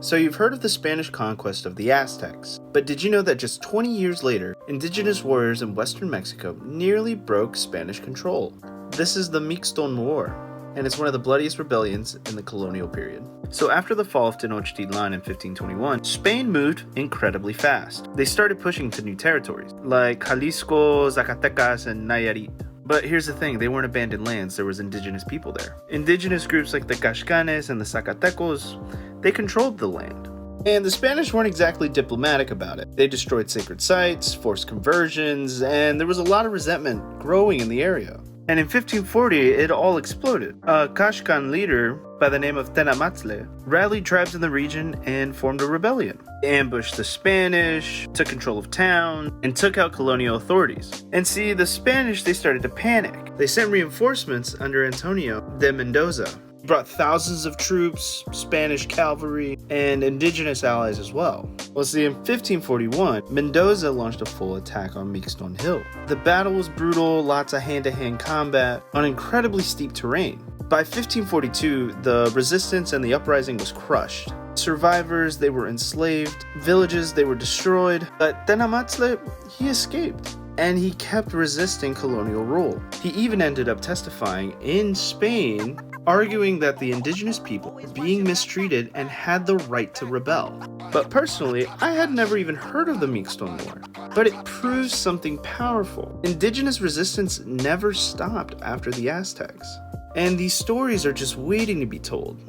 So you've heard of the Spanish conquest of the Aztecs, but did you know that just 20 years later, indigenous warriors in western Mexico nearly broke Spanish control? This is the Mixton War, and it's one of the bloodiest rebellions in the colonial period. So after the fall of Tenochtitlan in 1521, Spain moved incredibly fast. They started pushing to new territories, like Jalisco, Zacatecas, and Nayarit. But here's the thing, they weren't abandoned lands, there was indigenous people there. Indigenous groups like the Caxcanes and the Zacatecos, they controlled the land. And the Spanish weren't exactly diplomatic about it. They destroyed sacred sites, forced conversions, and there was a lot of resentment growing in the area. And in 1540, it all exploded. A Caxcan leader by the name of Tenamatzle rallied tribes in the region and formed a rebellion. They ambushed the Spanish, took control of town, and took out colonial authorities. And see, the Spanish, they started to panic. They sent reinforcements under Antonio de Mendoza. He brought thousands of troops, Spanish cavalry, and indigenous allies as well. Well, see, in 1541, Mendoza launched a full attack on Mixton Hill. The battle was brutal, lots of hand-to-hand combat, on incredibly steep terrain. By 1542, the resistance and the uprising was crushed. Survivors, they were enslaved. Villages, they were destroyed. But Tenamatzle, he escaped. And he kept resisting colonial rule. He even ended up testifying in Spain, arguing that the indigenous people were being mistreated and had the right to rebel. But personally, I had never even heard of the Mixton War, but it proves something powerful. Indigenous resistance never stopped after the Aztecs, and these stories are just waiting to be told.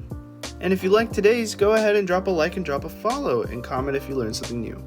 And if you like today's, go ahead and drop a like and drop a follow and comment if you learned something new.